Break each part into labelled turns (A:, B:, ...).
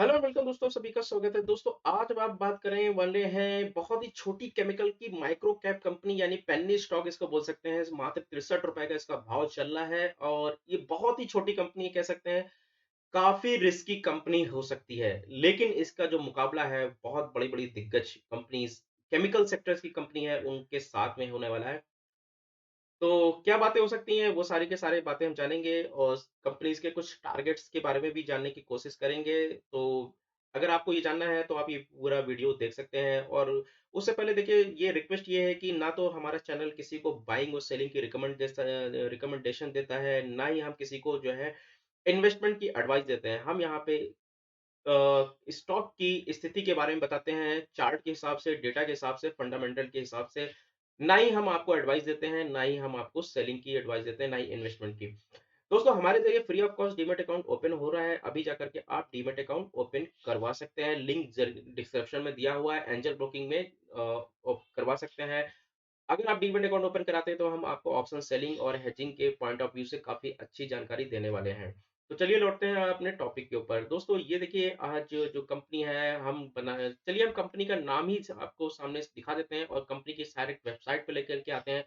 A: Hello welcome दोस्तों, सभी का स्वागत है। दोस्तों आज हम आप बात करें वाले हैं बहुत ही छोटी केमिकल की माइक्रो कैप कंपनी यानी पेन्नी स्टॉक इसको बोल सकते हैं। मात्र ₹63 का इसका भाव चल रहा है और ये बहुत ही छोटी कंपनी कह सकते हैं। काफी रिस्की कंपनी हो सकती है, लेकिन इसका जो मुकाबला है बहुत बड़ी-बड़ी दिग्गज कंपनीज केमिकल सेक्टर्स की कंपनी है उनके साथ में होने वाला है। तो क्या बातें हो सकती हैं, वो सारी के सारी बातें हम जानेंगे और कंपनीज़ के कुछ टारगेट्स के बारे में भी जानने की कोशिश करेंगे। तो अगर आपको ये जानना है तो आप ये पूरा वीडियो देख सकते हैं और उससे पहले देखिए ये रिक्वेस्ट ये है कि ना तो हमारा चैनल किसी को बाइंग और सेलिंग की रिकमेंडेशन देता है, ना ही हम किसी को जो है इन्वेस्टमेंट की एडवाइस देते हैं। हम यहाँ पे स्टॉक की स्थिति के बारे में बताते हैं, चार्ट के हिसाब से, डेटा के हिसाब से, फंडामेंटल के हिसाब से। ना ही हम आपको एडवाइस देते हैं, ना ही हम आपको सेलिंग की एडवाइस देते हैं, ना ही इन्वेस्टमेंट की। दोस्तों हमारे ज़रिए free of cost demat account open हो रहा है। अभी जाकर के आप डीमैट अकाउंट ओपन करवा सकते हैं। लिंक डिस्क्रिप्शन में दिया हुआ है। एंजल ब्रोकिंग में करवा सकते हैं। अगर आप डीमैट अकाउंट ओपन कराते हैं तो हम आपको ऑप्शन सेलिंग और हेजिंग के पॉइंट ऑफ व्यू से काफ़ी अच्छी जानकारी देने वाले हैं। तो चलिए लौटते हैं अपने टॉपिक के ऊपर। दोस्तों ये देखिए आज जो कंपनी है हम बना चलिए हम कंपनी का नाम ही आपको सामने से दिखा देते हैं और कंपनी की डायरेक्ट वेबसाइट पे लेकर के आते हैं।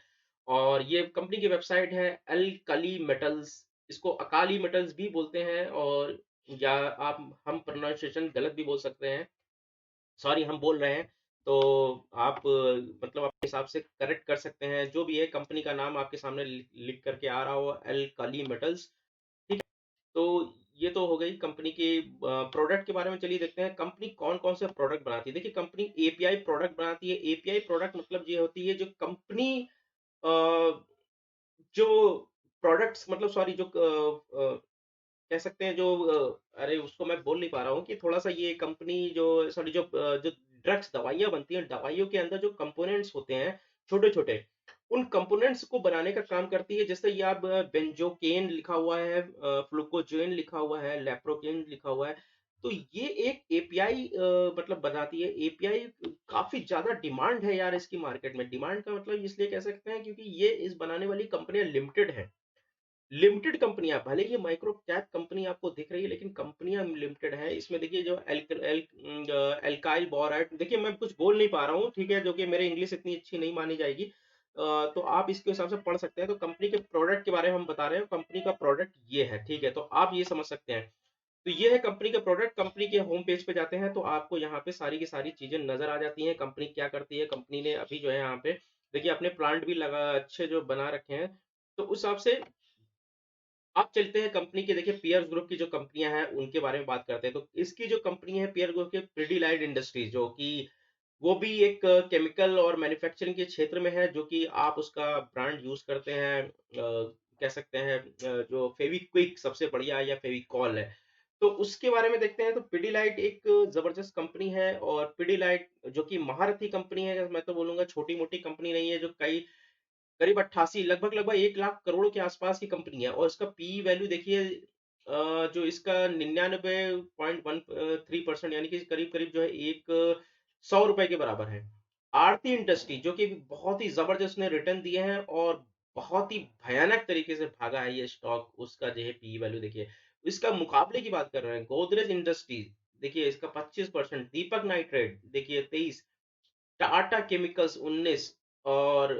A: और ये कंपनी की वेबसाइट है अल्कली मेटल्स। इसको अकाली मेटल्स भी बोलते हैं और या आप हम प्रोनाउंसिएशन गलत भी बोल सकते हैं। सॉरी हम बोल रहे हैं। तो आप मतलब अपने हिसाब से करेक्ट कर सकते हैं। जो भी है कंपनी का नाम आपके सामने लिख करके आ रहा हो अल्काली मेटल्स। ठीक है? तो ये तो हो गई कंपनी के प्रोडक्ट के बारे में। चलिए देखते हैं कंपनी कौन-कौन से प्रोडक्ट बनाती है। देखिए कंपनी एपीआई प्रोडक्ट बनाती है। एपीआई प्रोडक्ट मतलब ये होती है जो कंपनी अ, जो प्रोडक्ट्स मतलब सॉरी जो कह सकते हैं जो अरे उसको मैं बोल नहीं पा रहा हूँ कि थोड़ा-सा ये कंपनी जो सॉरी जो ड्रग्स दवाइयाँ बनती हैं, दवाइयों के अंदर जो कंपोनेंट्स होते हैं, छोटे-छोटे, उन कंपोनेंट्स को बनाने का काम करती है। जैसे ये आप बेंज़ोकेन लिखा हुआ है, फ्लूकोजेन लिखा हुआ है, लेप्रोकेन लिखा हुआ है। तो ये एक एपीआई मतलब बनाती है। एपीआई काफ़ी ज़्यादा डिमांड है यार इसकी मार्केट में। डिमांड का मतलब इसलिए कह सकते हैं क्योंकि ये इस बनाने वाली कंपनियाँ लिमिटेड हैं। लिमिटेड कंपनियाँ, भले ये माइक्रो कैप कंपनी आपको दिख रही है, लेकिन कंपनियाँ लिमिटेड हैं। इसमें देखिए जो एल्काइल बोराइड देखिए मैं कुछ बोल नहीं पा रहा हूँ, ठीक है? जो कि मेरी इंग्लिश इतनी अच्छी नहीं मानी जाएगी। तो आप इसके हिसाब से पढ़ सकते हैं। तो कंपनी के प्रोडक्ट के बारे में हम बता रहे हैं, कंपनी का प्रोडक्ट ये है, ठीक है? तो आप ये समझ सकते हैं। तो ये है कंपनी का प्रोडक्ट। कंपनी के होम पेज पे जाते हैं, तो आपको यहाँ पे सारी की सारी चीज़ें नज़र आ जाती हैं। कंपनी क्या करती है, कंपनी ने अभी जो है यहाँ पे देखिए अपने प्लांट भी लगा अच्छे जो बना रखे हैं। तो उस हिसाब से अब चलते हैं कंपनी के देखिए पीयर ग्रुप की जो कंपनियां हैं उनके बारे में बात करते हैं। तो इसकी जो कंपनी है पीयर ग्रुप की पिडिलाइट इंडस्ट्रीज, जो कि वो भी एक केमिकल और मैन्युफैक्चरिंग के क्षेत्र में है, जो कि आप उसका ब्रांड यूज करते हैं। कह सकते हैं जो फेविक्विक सबसे बढ़िया है या फेविकॉल है। तो उसके बारे में देखते हैं। तो पिडिलाइट एक जबरदस्त कंपनी है और पिडिलाइट जो कि महारथी कंपनी है, मैं तो बोलूंगा छोटी मोटी कंपनी नहीं है। जो कई करीब 88 लगभग-लगभग 1 लाख करोड़ के आसपास की कंपनी है और इसका पीई वैल्यू देखिए जो इसका 99.13% यानी कि करीब-करीब जो है एक ₹100 के बराबर है। आरती इंडस्ट्री जो कि बहुत ही ज़बरदस्त ने रिटर्न दिए हैं और बहुत ही भयानक तरीके से भागा है ये स्टॉक, उसका जो है पीई वैल्यू देखिए। इसका मुकाबले की बात कर रहे हैं, गोदरेज इंडस्ट्रीज देखिए इसका 25%, दीपक नाइट्रेट देखिए 23, टाटा केमिकल्स 19 और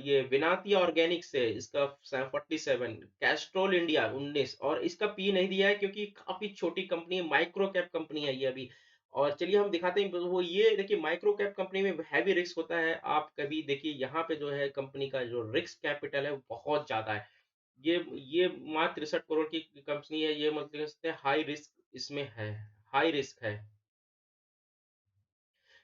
A: ये विनाती ऑर्गेनिक्स है इसका 47, कैस्ट्रोल इंडिया 19 और इसका पी नहीं दिया है क्योंकि काफ़ी छोटी कंपनी है, माइक्रो कैप कंपनी है ये अभी। और चलिए हम दिखाते हैं। वो ये देखिए माइक्रो कैप कंपनी में हैवी रिस्क होता है। आप कभी देखिए यहाँ पे जो है कंपनी का जो रिस्क कैपिटल है वो बहुत ज़्यादा है। ये मात्र 63 करोड़ की कंपनी है। ये मतलब कह सकते हैं हाई रिस्क इसमें है, हाई रिस्क है।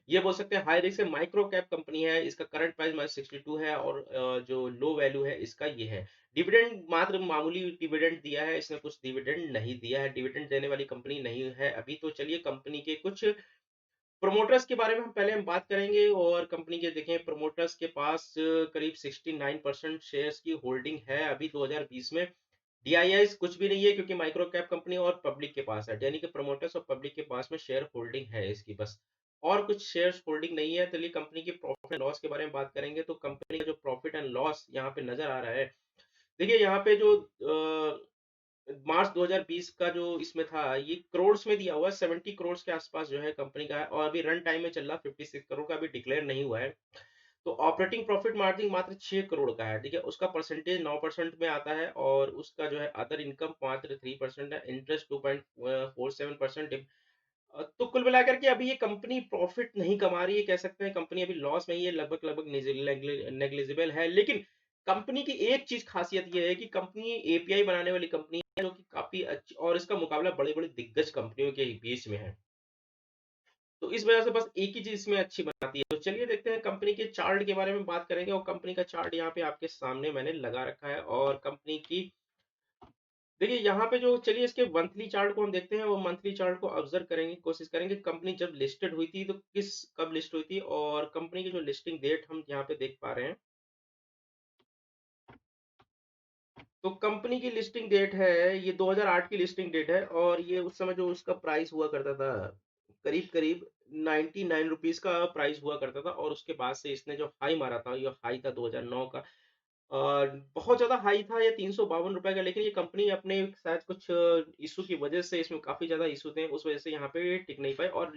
A: ये बोल सकते हैं हाई रिस्क है, माइक्रो कैप कंपनी है। इसका करंट प्राइस -62 है और जो लो वैल्यू है इसका ये है। डिविडेंड मात्र मामूली डिविडेंड दिया है, इसने कुछ डिविडेंड नहीं दिया है। डिविडेंड देने वाली कंपनी नहीं है अभी। तो चलिए कंपनी के कुछ प्रोमोटर्स के बारे में हम बात करेंगे और कंपनी के देखें प्रोमोटर्स के पास करीब 69% शेयर्स की होल्डिंग है अभी 2020 में। डीआईएस कुछ भी नहीं है क्योंकि माइक्रो कैप कंपनी और पब्लिक के पास है, यानी कि प्रमोटर्स और पब्लिक के पास में शेयर होल्डिंग है इसकी बस, और कुछ शेयर्स होल्डिंग नहीं है। चलिए कंपनी की प्रॉफिट एंड लॉस के बारे में बात करेंगे। तो कंपनी का जो प्रॉफिट एंड लॉस यहाँ पे नजर आ रहा है, देखिए यहाँ पे जो मार्च 2020 का जो इसमें था, ये करोड़ में दिया हुआ है, 70 करोड़ के आसपास जो है कंपनी का है, और अभी रन टाइम में चल रहा 56 करोड़ का, अभी डिक्लेयर नहीं हुआ है। तो ऑपरेटिंग प्रॉफिट मार्जिन मात्र 6 करोड़ का है, ठीक है। उसका परसेंटेज 9% में आता है, और उसका जो है अदर इनकम मात्र 3% है, इंटरेस्ट 2.47%। तो कुल मिलाकर के अभी ये कंपनी प्रॉफिट नहीं कमा रही है, कह सकते हैं कंपनी अभी लॉस में ही है, लगभग लगभग नेग्लिजिबल है। लेकिन कंपनी की एक चीज खासियत ये है कि कंपनी एपीआई बनाने वाली कंपनी है, जो कि काफी अच्छी, और इसका मुकाबला बड़ी बड़ी दिग्गज कंपनियों के बीच में है। तो इस वजह से बस एक ही चीज इसमें अच्छी बनाती है। तो चलिए देखते हैं कंपनी के चार्ट के बारे में बात करेंगे, और कंपनी का चार्ट यहाँ पे आपके सामने मैंने लगा रखा है। और कंपनी की देखिए यहाँ पे जो, चलिए इसके मंथली चार्ट को हम देखते हैं, वो मंथली चार्ट को ऑब्जर्व करेंगे, कोशिश करेंगे कंपनी जब लिस्टेड हुई थी तो किस कब लिस्ट हुई थी, और कंपनी की जो लिस्टिंग डेट हम यहाँ पे देख पा रहे हैं। तो कंपनी की लिस्टिंग डेट है, ये 2008 की लिस्टिंग डेट है, और ये उस समय जो उसका प्राइस हुआ करता था, करीब करीब 99 रुपीज का प्राइस हुआ करता था। और उसके बाद से इसने जो हाई मारा था, ये हाई था 2009 का, और बहुत ज़्यादा हाई था ये 352 रुपए का। लेकिन ये कंपनी अपने शायद कुछ इशू की वजह से, इसमें काफ़ी ज़्यादा इशू थे, उस वजह से यहाँ पे टिक नहीं पाए, और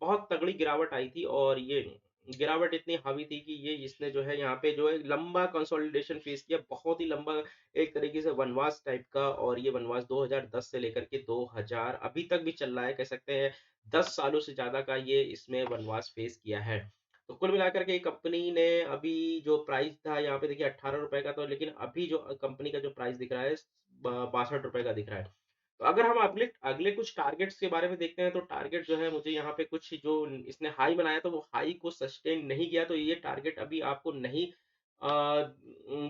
A: बहुत तगड़ी गिरावट आई थी। और ये गिरावट इतनी हावी थी कि ये इसने जो है यहाँ पे जो है लंबा कंसोलिडेशन फेस किया, बहुत ही लंबा, एक तरीके से वनवास टाइप का। और ये वनवास 2010 से लेकर के 2000 अभी तक भी चल रहा है, कह सकते हैं 10 सालों से ज़्यादा का ये इसमें वनवास फेस किया है। तो कुल मिलाकर के कंपनी ने अभी जो प्राइस था यहाँ पे देखिए 18 रुपए का, तो लेकिन अभी जो कंपनी का जो प्राइस दिख रहा है 62 रुपए का दिख रहा है। तो अगर हम अगले अगले कुछ टारगेट्स के बारे में देखते हैं, तो टारगेट जो है मुझे यहाँ पे कुछ, जो इसने हाई बनाया तो वो हाई को सस्टेन नहीं किया, तो ये टारगेट अभी आपको नहीं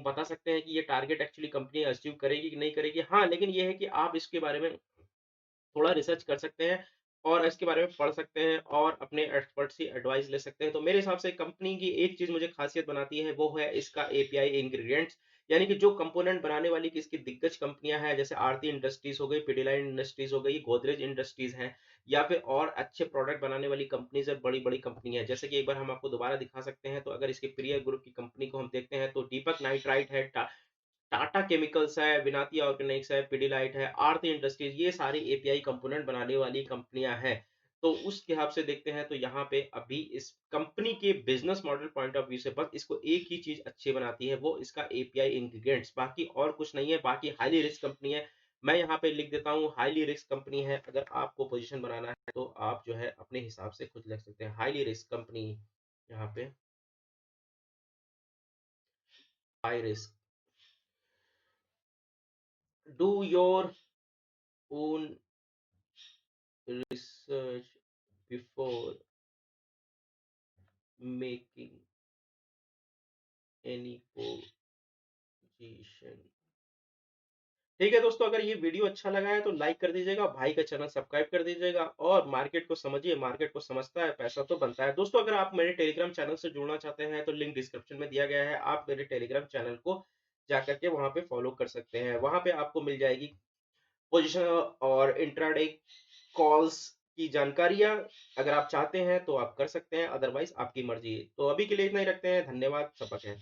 A: बता सकते हैं कि ये टारगेट एक्चुअली कंपनी अचीव करेगी कि नहीं करेगी। हाँ, लेकिन ये है कि आप इसके बारे में थोड़ा रिसर्च कर सकते हैं, और इसके बारे में पढ़ सकते हैं, और अपने एक्सपर्ट से एडवाइस ले सकते हैं। तो मेरे हिसाब से कंपनी की एक चीज मुझे खासियत बनाती है, वो है इसका एपीआई इंग्रेडिएंट्स, यानी कि जो कंपोनेंट बनाने वाली की इसकी दिग्गज कंपनियां हैं, जैसे आरती इंडस्ट्रीज हो गई, पिडिलाइन इंडस्ट्रीज हो गई, गोदरेज इंडस्ट्रीज हैं, या फिर और अच्छे प्रोडक्ट बनाने वाली कंपनीज है, बड़ी बड़ी कंपनी है। जैसे कि एक बार हम आपको दोबारा दिखा सकते हैं, तो अगर इसके प्रिय ग्रुप की कंपनी को हम देखते हैं, तो दीपक नाइट्राइट है, टाटा केमिकल्स है, विनाती ऑर्गेनिक्स है, पिडिलाइट है, आरती इंडस्ट्रीज, ये सारी एपीआई कंपोनेंट बनाने वाली कंपनियां हैं। तो उस हिसाब से देखते हैं, तो यहाँ पे अभी इस कंपनी के business model point of view से बस इसको एक ही चीज अच्छी बनाती है, वो इसका एपीआई इंग्रेडिएंट्स, बाकी और कुछ नहीं है। बाकी हाईली रिस्क कंपनी है, मैं यहाँ पे लिख देता हूँ हाईली रिस्क कंपनी है। अगर आपको पोजीशन बनाना है तो आप जो है अपने हिसाब से खुद लिख सकते हैं, हाईली रिस्क कंपनी यहाँ पे, high risk. Do your own research before making any position। ठीक है दोस्तों, अगर ये वीडियो अच्छा लगा है तो लाइक कर दीजिएगा, भाई का चैनल सब्सक्राइब कर दीजिएगा, और मार्केट को समझिए, मार्केट को समझता है पैसा तो बनता है। दोस्तों, अगर आप मेरे टेलीग्राम चैनल से जुड़ना चाहते हैं, तो लिंक डिस्क्रिप्शन में दिया गया है, आप मेरे टेलीग्राम चैनल को जाकर के वहां पे फॉलो कर सकते हैं। वहां पे आपको मिल जाएगी पोजीशन और इंट्राडे कॉल्स की जानकारियां। अगर आप चाहते हैं तो आप कर सकते हैं, अदरवाइज आपकी मर्जी। तो अभी के लिए इतना ही रखते हैं, धन्यवाद, शपथ है।